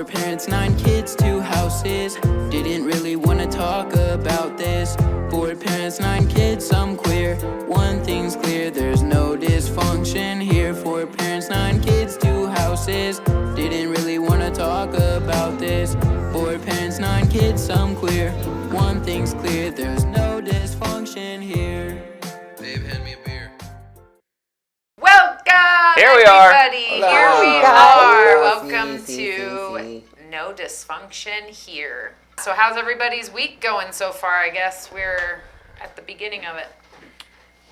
Four parents, 9 kids, 2 houses. Didn't really wanna talk about this. Four parents, 9 kids, I'm queer. One thing's clear, there's no dysfunction here. Four parents, 9 kids, 2 houses. Didn't really wanna talk about this. Four parents, 9 kids, I'm queer. One thing's clear, there's no dysfunction here. Babe, hand me a beer. Welcome, Here we are. everybody. Hello. Here we Hi. are. Welcome to No Dysfunction Here. So how's everybody's week going so far? I guess we're at the beginning of it.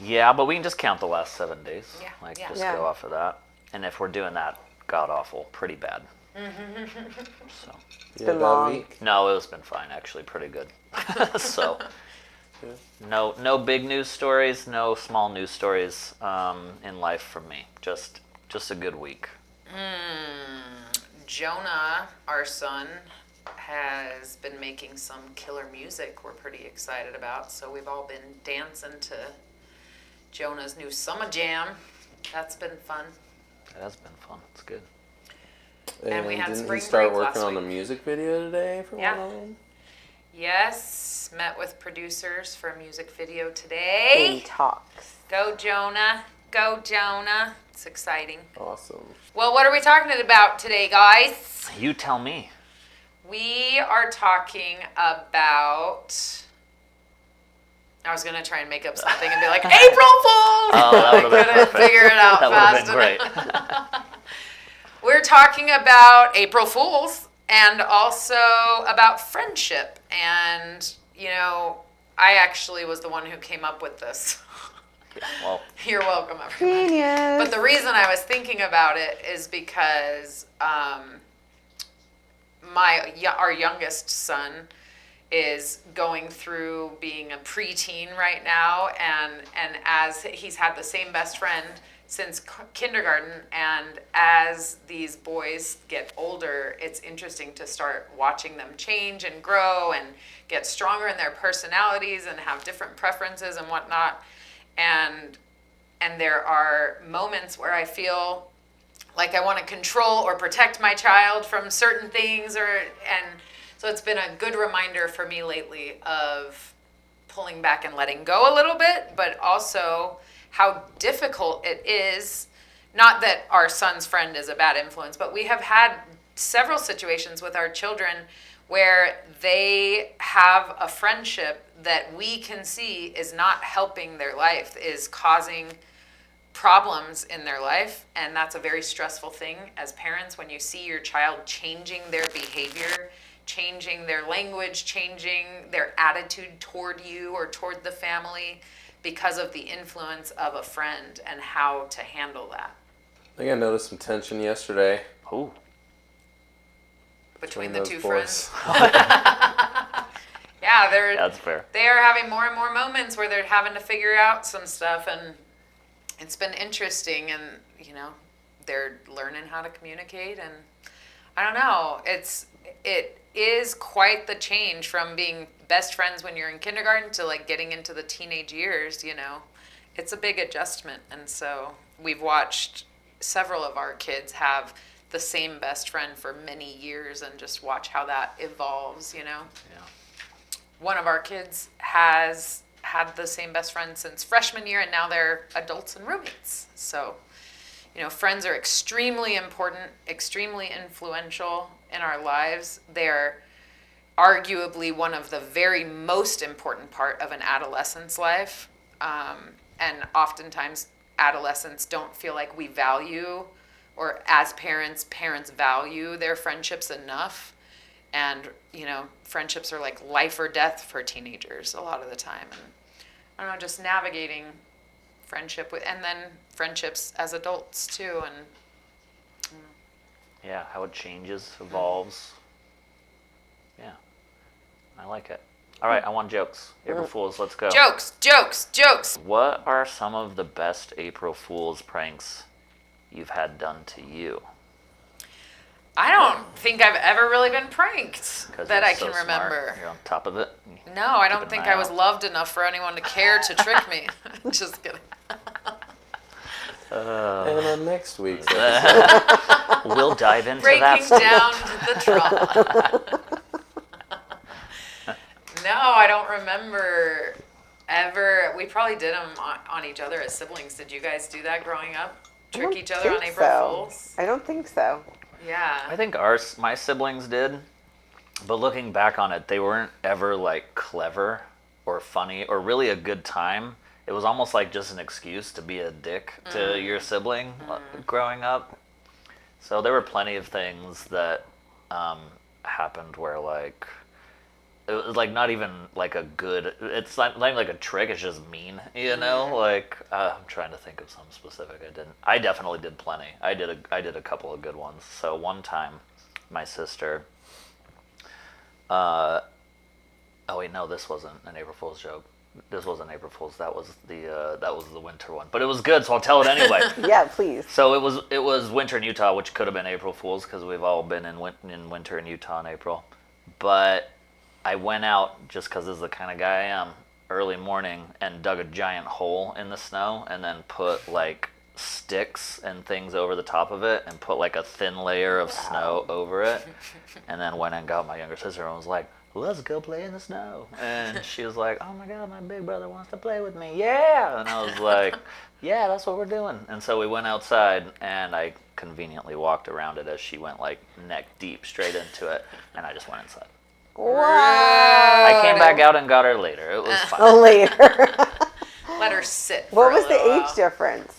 Yeah, but we can just count the last 7 days. Yeah, Like, yeah. just Yeah. go off of that. And if we're doing that, god awful, pretty bad. So, It's been long. no, it's been fine, actually, pretty good. So, no big news stories, no small news stories in life from me. Just a good week. Jonah, our son, has been making some killer music we're pretty excited about. So we've all been dancing to Jonah's new summer jam. That's been fun. It has been fun. It's good. And we had didn't spring he start break last working on the week. music video today for Yeah. one of them? Yes, met with producers for a music video He today. talks. Go Jonah, go Jonah. It's exciting. Awesome. Well, what are we talking about today, guys? You tell me. We are talking about... I was going to try and make up something and be like, April Fools! Oh, that would have been Couldn't perfect. figure it out That would have fast been enough. great. We're talking about April Fools and also about friendship. And, you know, I actually was the one who came up with this. Well, You're welcome, everybody. Genius. But the reason I was thinking about it is because our youngest son is going through being a preteen right now, and as he's had the same best friend since kindergarten, and as these boys get older, it's interesting to start watching them change and grow and get stronger in their personalities and have different preferences and whatnot. And there are moments where I feel like I want to control or protect my child from certain things, and so it's been a good reminder for me lately of pulling back and letting go a little bit, but also how difficult it is. Not that our son's friend is a bad influence, but we have had several situations with our children where they have a friendship that we can see is not helping their life, is causing problems in their life. And that's a very stressful thing as parents when you see your child changing their behavior, changing their language, changing their attitude toward you or toward the family because of the influence of a friend, and how to handle that. I think I noticed some tension yesterday ooh. Between the those two boys. friends. Yeah, That's fair. they are having more and more moments where they're having to figure out some stuff, and it's been interesting, and you know, they're learning how to communicate, and I don't know, it is quite the change from being best friends when you're in kindergarten to like getting into the teenage years, you know. It's a big adjustment, and so we've watched several of our kids have the same best friend for many years and just watch how that evolves, you know. Yeah. One of our kids has had the same best friend since freshman year, and now they're adults and roommates. So, you know, friends are extremely important, extremely influential in our lives. They're arguably one of the very most important part of an adolescent's life. And oftentimes adolescents don't feel like we value, or as parents value their friendships enough. And, you know, friendships are like life or death for teenagers a lot of the time. And I don't know, just navigating friendship and then friendships as adults too. And Yeah, how it changes, evolves. Yeah, I like it. All right, I want jokes. April Fools, let's go. jokes. What are some of the best April Fools pranks you've had done to you? I don't think I've ever really been pranked 'Cause that you're I so can smart. remember. You're on top of it. No, I Keep don't an think eye I was out. loved enough for anyone to care to trick me. Just kidding. And on next week's episode, We'll dive into Breaking that. down the trauma. No, I don't remember ever. We probably did them on each other as siblings. Did you guys do that growing up? I Trick don't each other on think April so. Fools? I don't think so. Yeah. I think my siblings did, but looking back on it, they weren't ever like clever or funny or really a good time. It was almost like just an excuse to be a dick to your sibling growing up. So there were plenty of things that happened where like it was like not even like a good. It's not even like a trick. It's just mean, you know. Like I'm trying to think of some specific. I definitely did plenty. I did a couple of good ones. So one time, my sister. Oh wait, no, this wasn't an April Fool's joke. This wasn't April Fool's. That was the winter one. But it was good, so I'll tell it anyway. Yeah, please. So it was winter in Utah, which could have been April Fool's because we've all been in winter in Utah in April. But I went out just because this is the kind of guy I am, early morning, and dug a giant hole in the snow and then put like sticks and things over the top of it and put like a thin layer of snow over it. And then went and got my younger sister and was like, let's go play in the snow. And she was like, oh my God, my big brother wants to play with me. Yeah. And I was like, yeah, that's what we're doing. And so we went outside and I conveniently walked around it as she went like neck deep straight into it. And I just went inside. Wow. I came back out and got her later. It was fine. Oh, later. Let her sit. What for a was the little age while. difference?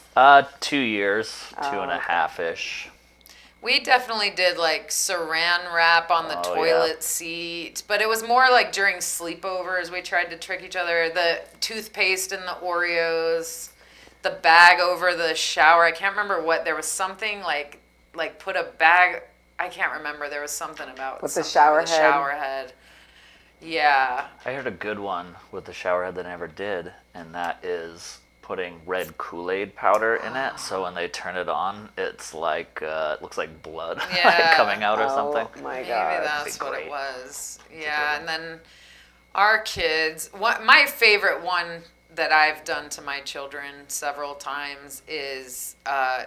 2 years, Oh, 2.5-ish. We definitely did like saran wrap on the Oh, toilet seat, but it was more like during sleepovers. We tried to trick each other. The toothpaste and the Oreos, the bag over the shower. I can't remember what. There was something like put a bag. I can't remember. There was something about With the something shower with the head. shower head. Yeah. I heard a good one with the shower head that I never did, and that is putting red Kool-Aid powder in it. So when they turn it on, it's like it looks like blood like Yeah. coming out or something. Oh my Maybe God. that's Be what great. it was. good Yeah, one. and then our kids. My favorite one that I've done to my children several times is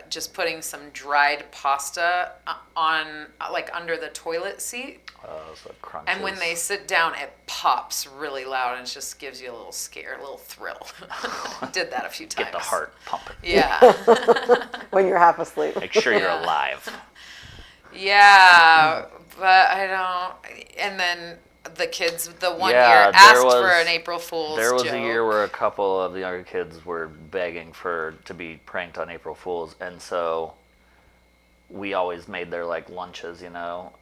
just putting some dried pasta on, like under the toilet seat. So it crunches. And when they sit down, it pops really loud and it just gives you a little scare, a little thrill. Did that a few times. get the heart pumping. Yeah. When you're half asleep. Make sure you're alive. Yeah, but I don't. And then the kids, the one Yeah, year there asked was- for an April Fool's There was joke. a year where a couple of the younger kids were begging to be pranked on April Fools, and so we always made their like lunches, you know.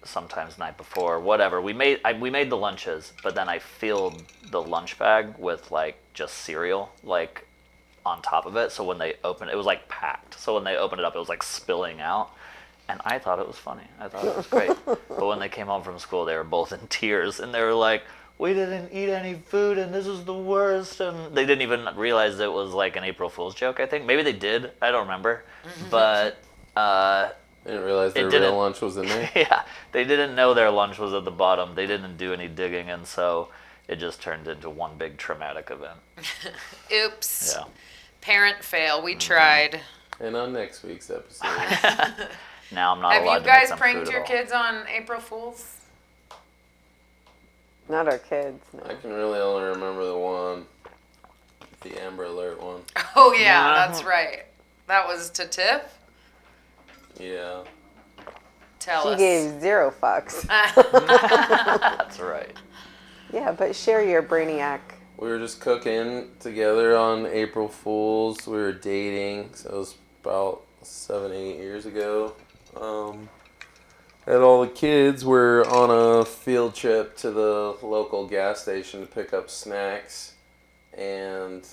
Sometimes night before, whatever. We made the lunches, but then I filled the lunch bag with like just cereal, like on top of it. So when they opened it, it was like packed. So when they opened it up, it was like spilling out. And I thought it was funny. I thought it was great. But when they came home from school, they were both in tears. And they were like, we didn't eat any food and this is the worst. And they didn't even realize it was like an April Fool's joke, I think. Maybe they did. I don't remember. But I didn't realize their didn't- real lunch was in there. yeah, they didn't know their lunch was at the bottom. They didn't do any digging. And so it just turned into one big traumatic event. Oops. Yeah. Parent fail. We tried. And on next week's episode, Now I'm not Have allowed you to make guys them pranked food your at all. kids on April Fool's? Not our kids. No. I can really only remember the one, the Amber Alert one. Oh yeah, Yeah. that's right. That was to Tiff. Yeah. Tell She us. gave 0 fucks. That's right. Yeah, but share your brainiac. We were just cooking together on April Fools. We were dating, so it was about 7-8 years ago. And all the kids were on a field trip to the local gas station to pick up snacks. And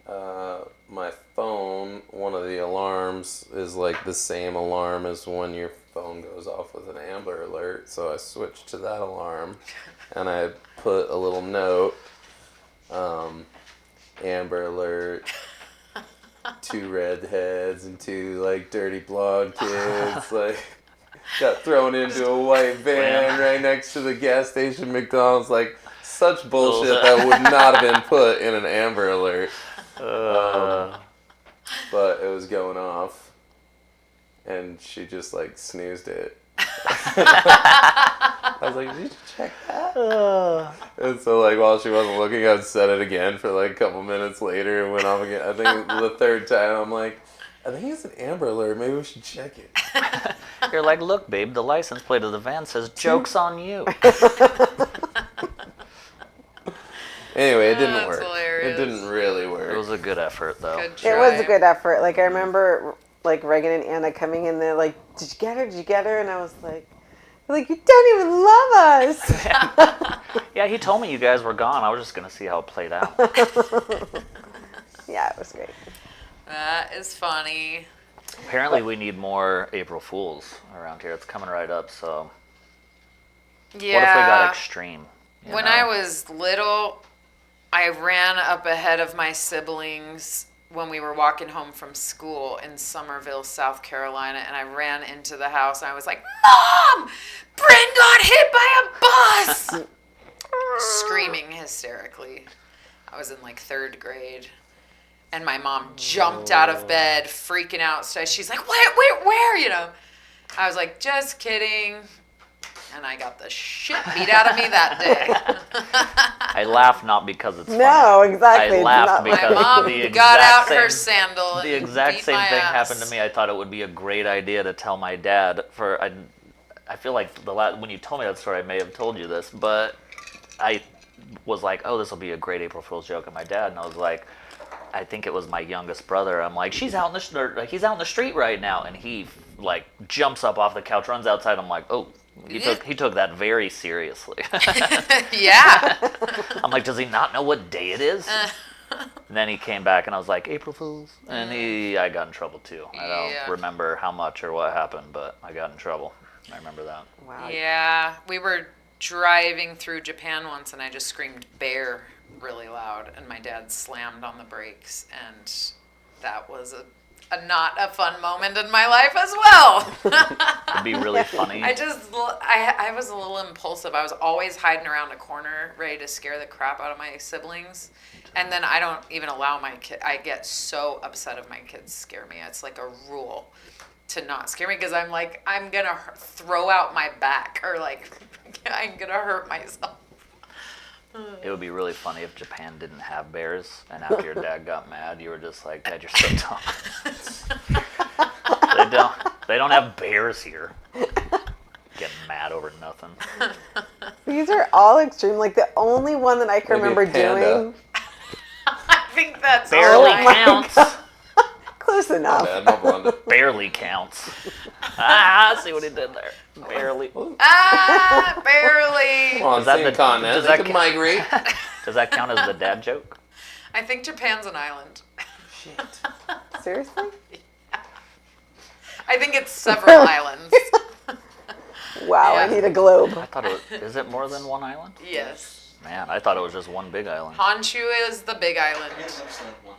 my phone, one of the alarms, is like the same alarm as when your phone goes off with an Amber Alert. So I switched to that alarm. And I put a little note. Amber Alert, 2 redheads and 2 like dirty blonde kids like got thrown into a white van right next to the gas station McDonald's. Like such bullshit that would not have been put in an Amber Alert. but it was going off, and she just like snoozed it. I was like, did you check that? And so like while she wasn't looking, I said it again for like a couple minutes later. It went off again. I think the third time I'm like, I think it's an Amber Alert. Maybe we should check it. You're like, look, babe, the license plate of the van says "Joke's on you." Anyway, it didn't That's work. hilarious. It didn't really work. It was a good effort, though. Good try. It was a good effort. Like I remember, like Reagan and Anna coming in there, like, "Did you get her? Did you get her?" And I was like, "You don't even love us." Yeah, he told me you guys were gone. I was just gonna see how it played out. Yeah, it was great. That is funny. Apparently, we need more April Fools around here. It's coming right up. So, Yeah. what if we got extreme? you When know? I was little, I ran up ahead of my siblings when we were walking home from school in Somerville, South Carolina, and I ran into the house and I was like, "Mom, Bryn got hit by a bus!" Screaming hysterically. I was in like 3rd grade. And my mom jumped out of bed, freaking out. So she's like, where, you know? I was like, just kidding. And I got the shit beat out of me that day. I laugh not because it's funny. No, exactly. I It's laughed not- My because mom the got out exact her same- sandal and The exact beat same my thing ass. happened to me. I thought it would be a great idea to tell my dad. I feel like when you told me that story, I may have told you this, but I was like, "Oh, this will be a great April Fool's joke," and my dad, and I was like, I think it was my youngest brother. I'm like, he's out in the street right now, and he like jumps up off the couch, runs outside. I'm like, oh, he took that very seriously. Yeah. I'm like, does he not know what day it is? And then he came back, and I was like, April Fools, and I got in trouble too. I don't Yeah. remember how much or what happened, but I got in trouble. I remember that. Wow. Yeah. We were driving through Japan once and I just screamed "bear" really loud and my dad slammed on the brakes and that was a not a fun moment in my life as well. It'd be really funny. I was a little impulsive. I was always hiding around a corner ready to scare the crap out of my siblings. And then I don't even allow my kid. I get so upset if my kids scare me. It's like a rule to not scare me because I'm like, I'm going to throw out my back or like I'm going to hurt myself. It would be really funny if Japan didn't have bears, and after your dad got mad, you were just like, "Dad, you're so dumb." They don't have bears here. Getting mad over nothing. These are all extreme. Like the only one that I can Maybe a remember panda. doing, I think that's Barely all right. counts. close enough. Bad, no blonde. Barely counts. I see what he did there. Barely. Ah, barely. Come on, Is that same the- continent. does They that could ca- migrate. Does that count as the dad joke? I think Japan's an island. Shit. Seriously? I think it's several islands. Wow, I Yeah. need a globe. I thought it was, is it more than one island? Yes. Man, I thought it was just one big island. Honshu is the big island.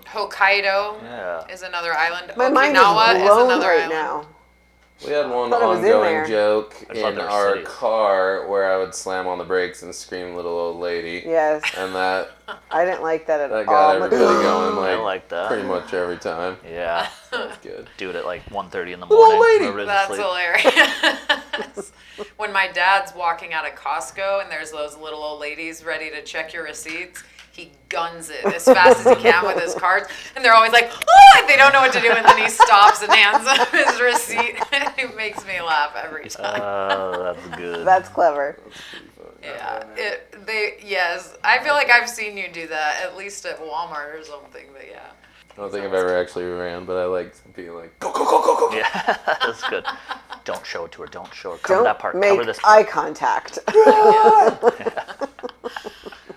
Hokkaido Yeah. is another island. My mind Okinawa is is blown another right island. now. We had one Thought it was in ongoing there. joke I thought in there were our cities. car where I would slam on the brakes and scream "little old lady," Yes, and that I didn't like that at got all. everybody going I like, like that. pretty much every time. Yeah. That was good. Do it at like 1:30 in the Little morning. lady. Everybody's That's asleep. hilarious. When my dad's walking out of Costco and there's those little old ladies ready to check your receipts, he guns it as fast as he can with his cards. And they're always like, "Oh," and they don't know what to do. And then he stops and hands them his receipt. It makes me laugh every time. Oh, that's good. That's clever. Yeah. Yes. I feel like I've seen you do that, at least at Walmart or something. But yeah. I don't think I've ever actually ran, but I like being like, go, go, go, go, go. Yeah, that's good. Don't show it to her. Don't show her. Cover Don't that part. make Cover this part. eye contact.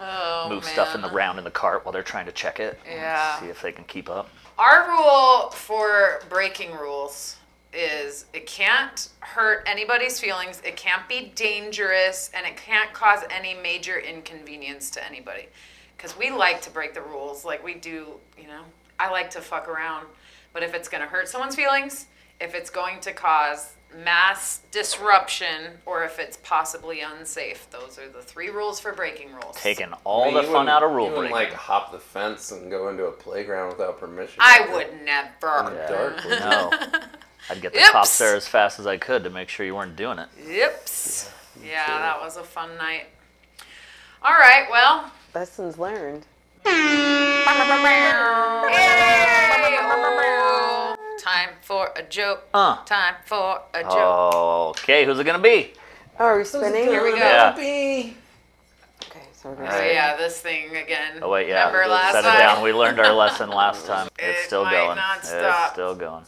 Oh, Move stuff man. around in the cart while they're trying to check it. Yeah. See if they can keep up. Our rule for breaking rules is it can't hurt anybody's feelings, it can't be dangerous, and it can't cause any major inconvenience to anybody. Because we like to break the rules, like we do, I like to fuck around. But if it's going to hurt someone's feelings, if it's going to cause mass disruption, or if it's possibly unsafe. Those are the 3 rules for breaking rules. Taking all You the fun wouldn't- out of you rule wouldn't, breaking. like hop the fence and go into a playground without permission. I would never. In the dark. would you? No. I'd get the Oops. cops there as fast as I could to make sure you weren't doing it. Yips. Yeah, that was a fun night. All right, well. Lessons learned. Time for a joke. Huh. Time for a joke. Oh, okay. Who's it gonna be? Oh, are we spinning? Here we go. Yeah. Okay, so we're gonna So Alright. yeah, this thing again. Oh wait, yeah. Remember last Set time? it down. We learned our lesson last time. It's It still might going. not It's stop. still going.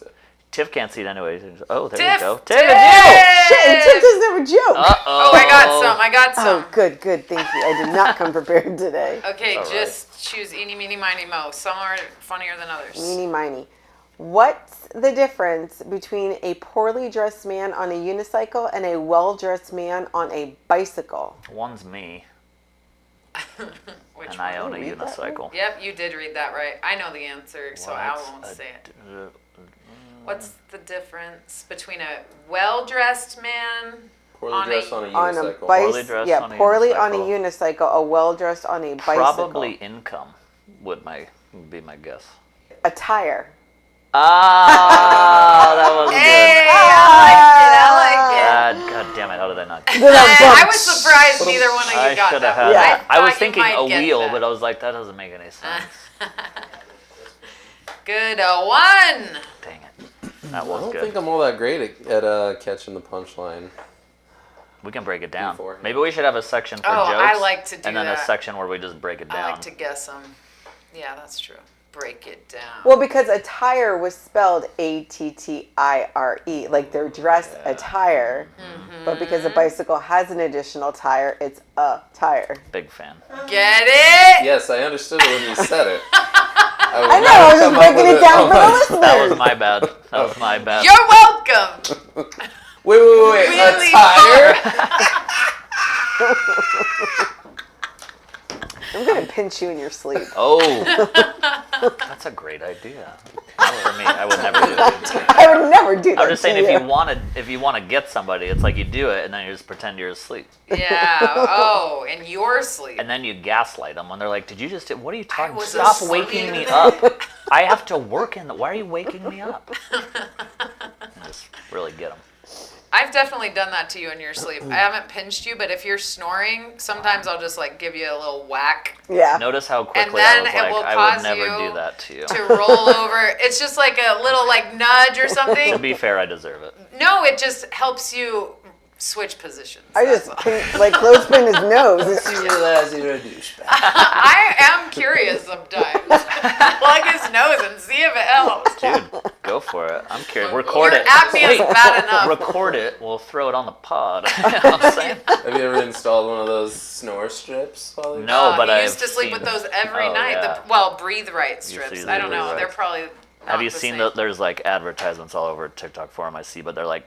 Tiff can't see it anyway. Oh, there Tiff, you go. Tiff! Tiff, it's you. Shit, Tim doesn't have a joke. Uh-oh. Oh, I got some. Oh, good. Thank you. I did not come prepared today. Okay, All right. just choose eeny, meeny, miny, mo. Some are funnier than others. Meeny miny. What's the difference between a poorly dressed man on a unicycle and a well-dressed man on a bicycle? One's me, Which and I one? own a Read that unicycle. Yep, you did read that right. I know the answer, so I won't say it. What's the difference between a well-dressed man Poorly on dressed on a On a unicycle. Poorly dressed yeah, on a poorly on a unicycle. unicycle, a well-dressed on a bicycle. Probably income would be my guess. Attire. Ah, that was Hey, I like it. good. God damn it! How did I not? I was surprised neither one of you I got should that. have had Yeah. that. I was thought you thinking might a get wheel, that. but I was like, that doesn't make any sense. Good one. Dang it. That I was don't good. think I'm all that great at catching the punchline. We can break it down. Beforehand. Maybe we should have a section for Oh, jokes. I like to do and then a that. section where we just break it I down. like to guess them. Yeah, that's true. Break it down. Well, because attire was spelled A-T-T-I-R-E, like their dress attire. But because a bicycle has an additional tire, it's a tire. Big fan. Get it? Yes, I understood it when you said it. I know, I was just breaking it down for the listeners. That was my bad. That was my bad. You're welcome. Wait, Really a tire? I'm going to pinch you in your sleep. Oh, that's a great idea. Not for me, I would never do that. I would never do that. I'm just saying, to if you want to get somebody, it's like you do it, and then you just pretend you're asleep, Yeah. Oh, in your sleep. and then you gaslight them when they're like, "Did you just? What are you talking? was Stop asleep." waking me up! I have to work in the. Why are you waking me up?" Just really get them. I've definitely done that to you in your sleep. I haven't pinched you, but if you're snoring, sometimes I'll just like give you a little whack Yeah. Notice how quickly then I was it like, will "I cause would never you do that to you." to roll over. It's just like a little like nudge or To something. be fair, I deserve it. No, it just helps you switch positions. I that's just all. like clothespin his nose. You realize you're a douchebag. I am curious sometimes. Plug his nose and see if it helps. Dude, go for it. I'm curious. Record Your it. apnea is bad enough. Record it. We'll throw it on the pod. You know what I'm saying? Have you ever installed one of those snore strips? While you're No, but he I've used to sleep seen- with those every Oh, night. yeah. Breathe Right strips. use I the don't Breathe know. Right. They're probably. Have not you the seen same. that? There's like advertisements all over TikTok forum I see, but they're like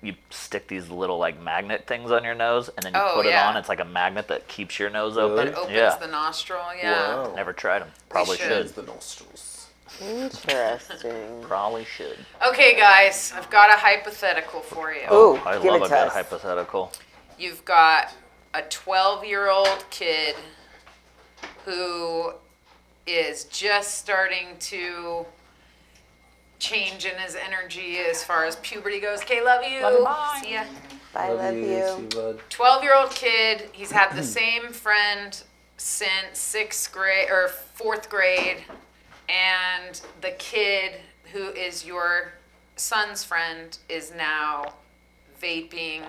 you stick these little like magnet things on your nose, and then you Oh, put it yeah. on. It's like a magnet that keeps your nose Really? open. It opens Yeah, the nostril? Yeah. Wow. never tried them. Probably should. should. It's the nostrils. Interesting. Probably should. Okay, guys, I've got a hypothetical for you. Ooh, I give love it a to good us. hypothetical. You've got a 12-year-old kid who is just starting to change in his energy as far as puberty goes. Okay, love you. Love you, bye. See ya. I love See you. bud. 12-year-old kid. He's had the same friend since 6th grade or 4th grade, and the kid who is your son's friend is now vaping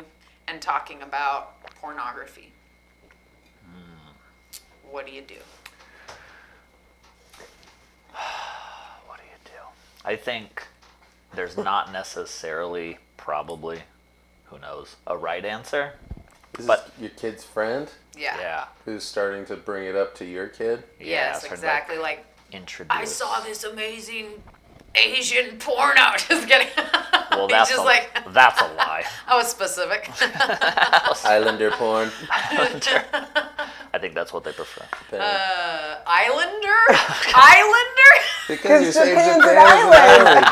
and talking about pornography. What do you do? What do you do? I think there's not necessarily, probably, who knows, a right answer. Is But- this your kid's friend Yeah. Yeah. who's starting to bring it up to your kid? Yes, sort of exactly. Like, Like, introduce. I saw this amazing Asian porno. Just kidding. Well, He's that's just a, like, that's a lie. I was specific. Islander porn. I think that's what they prefer. Islander? Islander? Because you say Japan's Japan an is an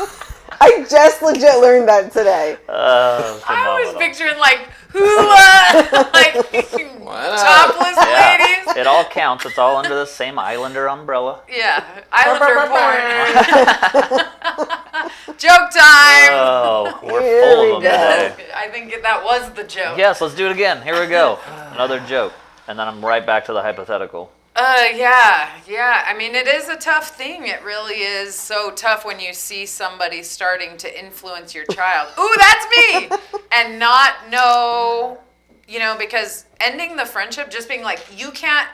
island. just legit learned that today. I was Phenomenal. picturing like hula, like topless ladies. It all counts. It's all under the same Islander umbrella. Yeah, Islander porn. Joke time. Oh, we're Here full we of them go. today. I think that was the joke. Yes, let's do it again. Here we go. Another joke. And then I'm right back to the hypothetical. Yeah. I mean, it is a tough thing. It really is so tough when you see somebody starting to influence your child. Ooh, that's me! And not know, because ending the friendship, just being like, you can't,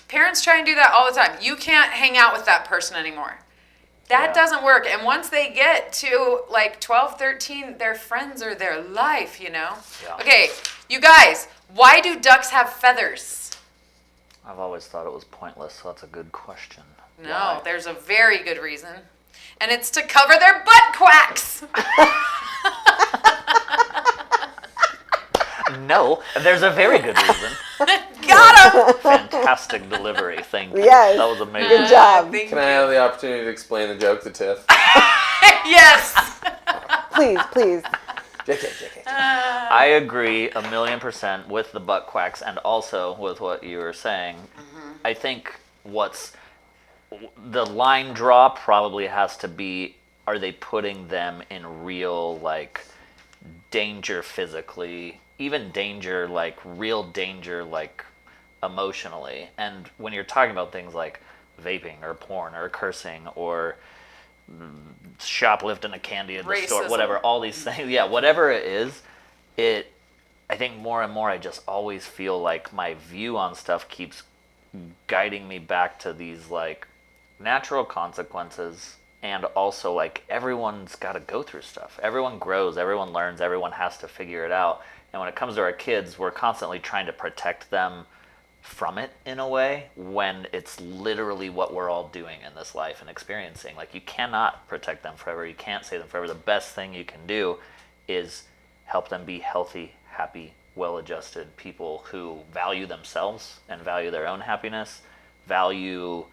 parents try and do that all the time. You can't hang out with that person anymore. That Yeah. doesn't work. And once they get to like 12, 13, their friends are their life, Yeah. Okay, you guys, why do ducks have feathers? I've always thought it was pointless, so that's a good question. No, Why? there's a very good reason. And it's to cover their butt quacks. No, there's a very good reason. Got him. Fantastic delivery. Thank you. Yes. That was amazing. Good job. Thank Can you. I have the opportunity to explain the joke to Tiff? Yes. Please. JK. I agree 1,000,000% with the butt quacks and also with what you were saying. I think the line draw probably has to be, are they putting them in real danger physically, even danger, real danger, emotionally. And when you're talking about things like vaping or porn or cursing or shoplifting a candy at the store, Racism. whatever, all these things, whatever it is, I think more and more I just always feel like my view on stuff keeps guiding me back to these natural consequences, and also everyone's got to go through stuff. Everyone grows, everyone learns, everyone has to figure it out. And when it comes to our kids, we're constantly trying to protect them from it in a way, when it's literally what we're all doing in this life and experiencing. You cannot protect them forever. You can't save them forever. The best thing you can do is help them be healthy, happy, well-adjusted people who value themselves and value their own happiness, value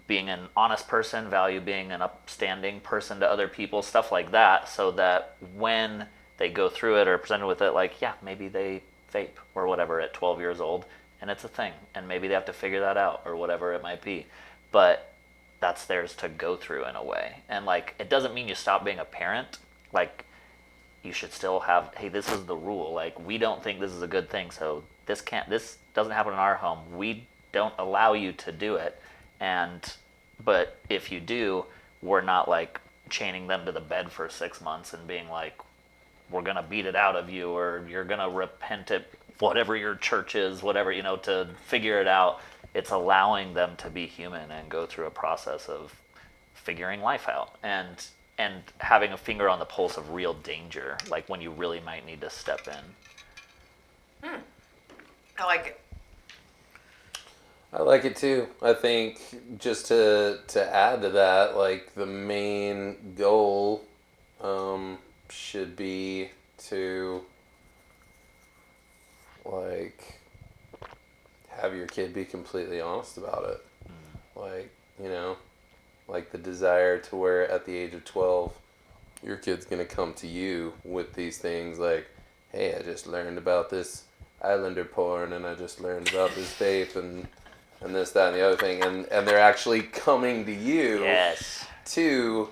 being an honest person, value being an upstanding person to other people, stuff like that, so that when they go through it or presented with it, maybe they vape or whatever at 12 years old, and it's a thing, and maybe they have to figure that out or whatever it might be. But that's theirs to go through in a way. And it doesn't mean you stop being a parent. You should still have, hey, this is the rule. We don't think this is a good thing, so this doesn't happen in our home. We don't allow you to do it. But if you do, we're not chaining them to the bed for 6 months and being we're gonna beat it out of you, or you're gonna repent at whatever your church is, whatever, to figure it out. It's allowing them to be human and go through a process of figuring life out and having a finger on the pulse of real danger, when you really might need to step in. I like it. I like it too. I think just to add to that, the main goal should be to have your kid be completely honest about it. The desire to where at the age of 12, your kid's going to come to you with these things hey, I just learned about this Islander porn, and I just learned about this vape, and this, that, and the other thing, and they're actually coming to you Yes. to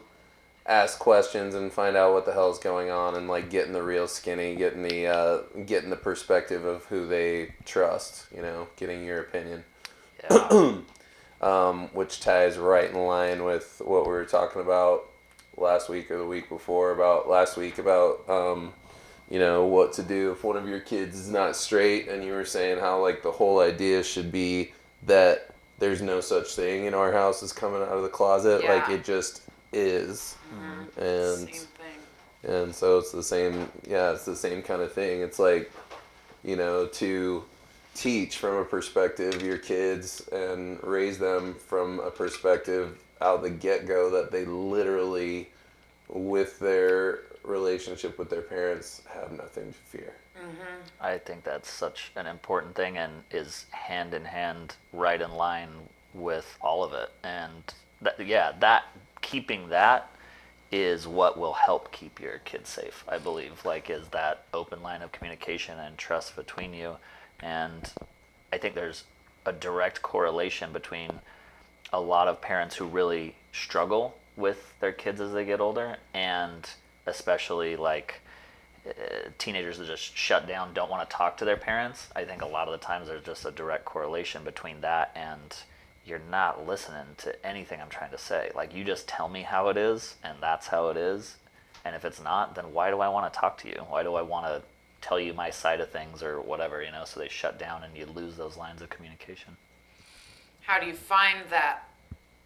ask questions and find out what the hell's going on, and getting the real skinny, getting the perspective of who they trust, getting your opinion. Yeah. Which ties right in line with what we were talking about last week or the week before about what to do if one of your kids is not straight, and you were saying how the whole idea should be that there's no such thing in our house as coming out of the closet. Yeah. It just is. And Same thing. and so it's the same kind of thing. It's to teach from a perspective your kids and raise them from a perspective out the get-go that they literally, with their relationship with their parents, have nothing to fear. I think that's such an important thing and is hand in hand, right in line with all of it. And that keeping that is what will help keep your kids safe, I believe. Like, is that open line of communication and trust between you. And I think there's a direct correlation between a lot of parents who really struggle with their kids as they get older, and especially like teenagers that just shut down, don't want to talk to their parents. I think a lot of the times there's just a direct correlation between that and you're not listening to anything I'm trying to say. Like, you just tell me how it is, and that's how it is. And if it's not, then why do I want to talk to you? Why do I want to tell you my side of things or whatever, you know? So they shut down and you lose those lines of communication. How do you find that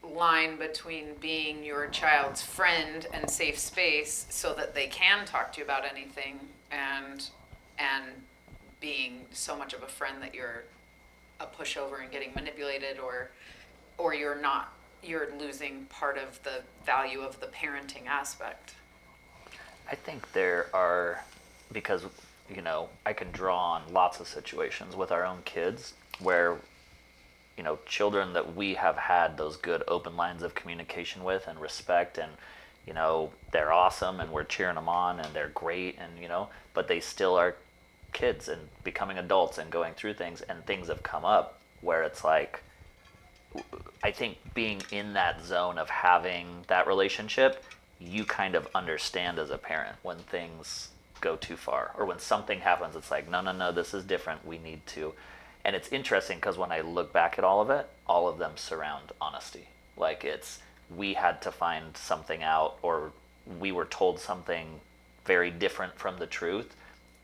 line between being your child's friend and safe space so that they can talk to you about anything, and being so much of a friend that you're a pushover and getting manipulated, or you're losing part of the value of the parenting aspect? I think there are, because, you know, I can draw on lots of situations with our own kids where, you know, children that we have had those good open lines of communication with and respect, and, you know, they're awesome and we're cheering them on and they're great, and, you know, but they still are kids and becoming adults and going through things, and things have come up where it's like, I think being in that zone of having that relationship, you kind of understand as a parent when things go too far, or when something happens, it's like, no, this is different, we need to. And it's interesting because when I look back at all of it, all of them surround honesty. Like, it's, we had to find something out, or we were told something very different from the truth.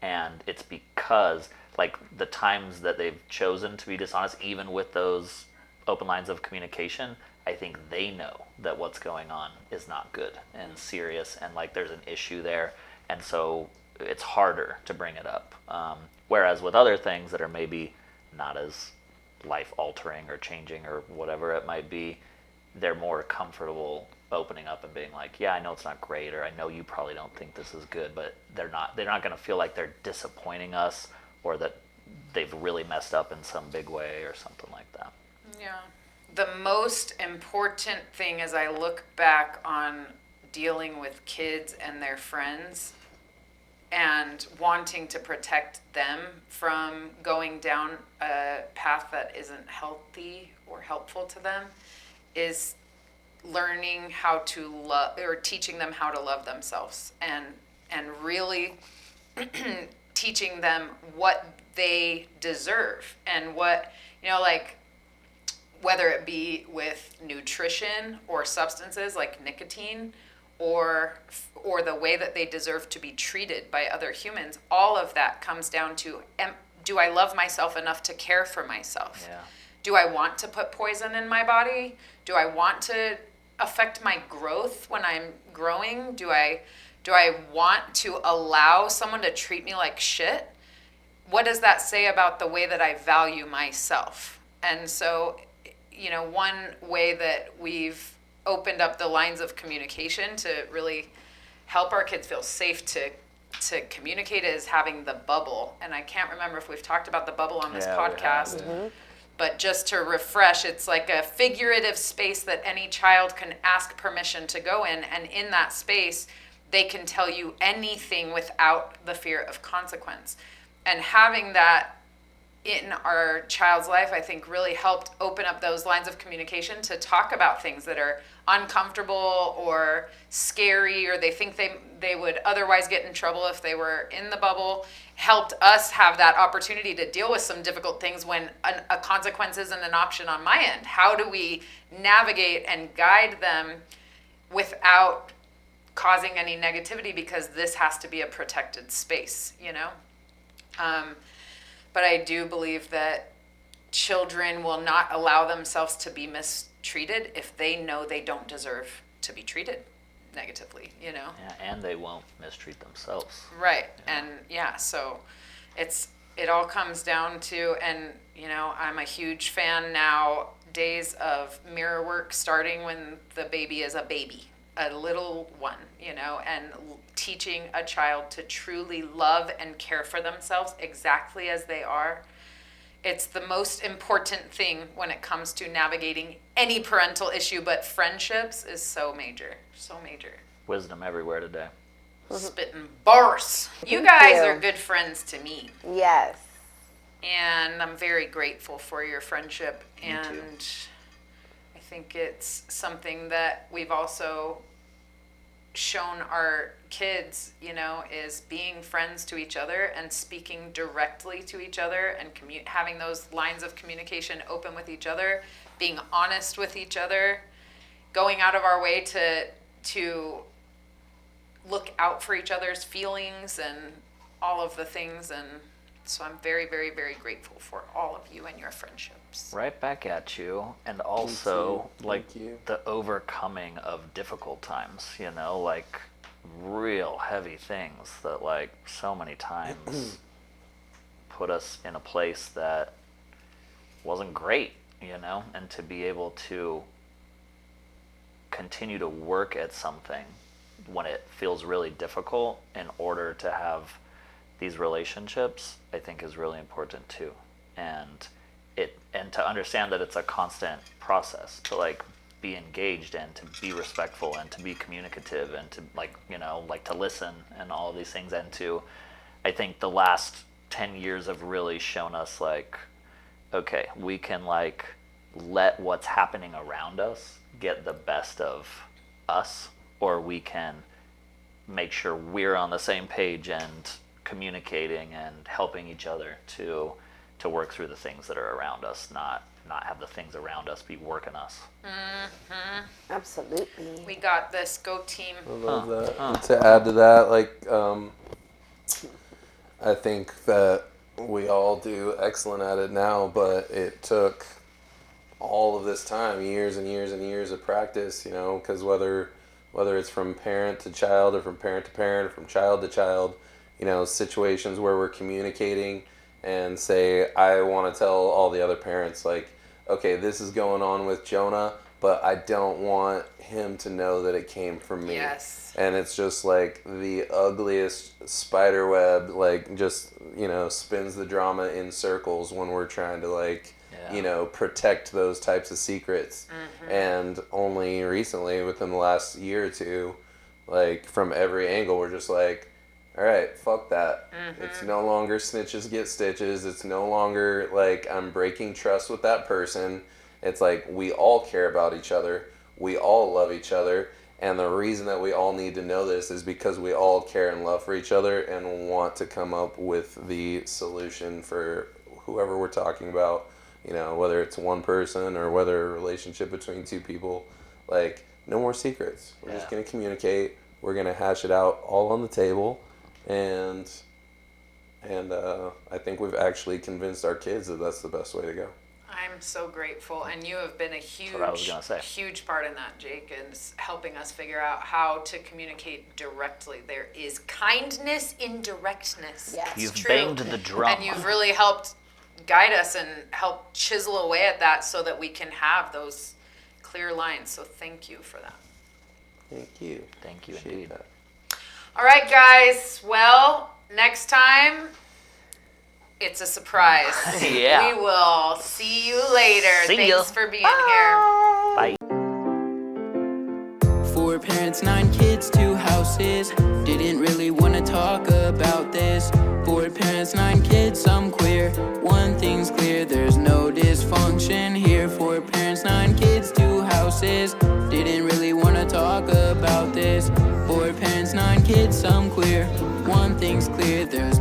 And it's because, like, the times that they've chosen to be dishonest, even with those open lines of communication, I think they know that what's going on is not good and serious, and like there's an issue there. And so it's harder to bring it up. Whereas with other things that are maybe not as life altering or changing or whatever it might be, they're more comfortable opening up and being like, yeah, I know it's not great, or I know you probably don't think this is good, but they're not going to feel like they're disappointing us, or that they've really messed up in some big way or something like that. Yeah. The most important thing as I look back on dealing with kids and their friends and wanting to protect them from going down a path that isn't healthy or helpful to them is learning how to love, or teaching them how to love themselves, and really teaching them what they deserve, and what, you know, like, whether it be with nutrition or substances like nicotine, or the way that they deserve to be treated by other humans. All of that comes down to, do I love myself enough to care for myself? Yeah. Do I want to put poison in my body? Do I want to affect my growth when I'm growing? Do I want to allow someone to treat me like shit? What does that say about the way that I value myself? And so, you know, one way that we've opened up the lines of communication to really help our kids feel safe to communicate is having the bubble. And I can't remember if we've talked about the bubble on this podcast. But just to refresh, it's like a figurative space that any child can ask permission to go in. And in that space, they can tell you anything without the fear of consequence. And having that in our child's life, I think, really helped open up those lines of communication to talk about things that are uncomfortable or scary, or they think they would otherwise get in trouble if they were in the bubble. Helped us have that opportunity to deal with some difficult things when a consequence isn't an option on my end. How do we navigate and guide them without causing any negativity, because this has to be a protected space, you know? But I do believe that children will not allow themselves to be mistreated if they know they don't deserve to be treated negatively, you know? Yeah, and they won't mistreat themselves. Right. And yeah, so it all comes down to, and you know, I'm a huge fan nowadays of mirror work, starting when the baby is a baby, a little one, you know, and teaching a child to truly love and care for themselves exactly as they are. It's the most important thing when it comes to navigating any parental issue, but friendships is so major, so major. wisdom everywhere today. Spitting bars. You guys you. are good friends to me. Yes. And I'm very grateful for your friendship. too. And I think it's something that we've also shown our kids, is being friends to each other and speaking directly to each other and having those lines of communication open with each other, being honest with each other, going out of our way to look out for each other's feelings and all of the things. And so I'm very, very, very grateful for all of you and your friendships. Right back at you. And also, like, Thank you. the overcoming of difficult times, like real heavy things that, like, so many times put us in a place that wasn't great, and to be able to continue to work at something when it feels really difficult in order to have these relationships, I think is really important too. And to understand that it's a constant process to, like, be engaged and to be respectful and to be communicative and to, like, to listen and all of these things. And I think the last 10 years have really shown us, like, okay, we can, like, let what's happening around us get the best of us, or we can make sure we're on the same page and communicating and helping each other to work through the things that are around us, not have the things around us be working us. Absolutely. We got this. Go team. I love that. And to add to that, like, I think that we all do excellent at it now, but it took all of this time, years and years and years of practice, because whether it's from parent to child or from parent to parent or from child to child, situations where we're communicating and say, I want to tell all the other parents, like, okay, this is going on with Jonah, but I don't want him to know that it came from me. Yes. And it's just like the ugliest spider web, like, just, spins the drama in circles when we're trying to, like, protect those types of secrets. And only recently, within the last year or two, like, from every angle, we're just like, all right, fuck that. It's no longer snitches get stitches. It's no longer like I'm breaking trust with that person. It's like we all care about each other. We all love each other. And the reason that we all need to know this is because we all care and love for each other and want to come up with the solution for whoever we're talking about, whether it's one person or whether a relationship between two people. Like, no more secrets. We're just going to communicate. We're going to hash it out all on the table. And I think we've actually convinced our kids that that's the best way to go. I'm so grateful, and you have been a what I was gonna say. huge part in that, Jake, is helping us figure out how to communicate directly. There is kindness in directness. Yes. It's You've true. banged the drum. And you've really helped guide us and help chisel away at that so that we can have those clear lines. So thank you for that. Thank you. Thank you Appreciate indeed. that. All right, guys. Well, next time, it's a surprise. Yeah. We will see you later. See ya. Thanks for being here. Bye. 4 parents, 9 kids, 2 houses. Didn't really want to talk about this. 4 parents, 9 kids, I'm queer. One thing's clear, there's no dysfunction here. 4 parents, 9 kids, 2 houses. Didn't really want to talk about this. 4 parents, 9 kids, I'm queer. One thing's clear, there's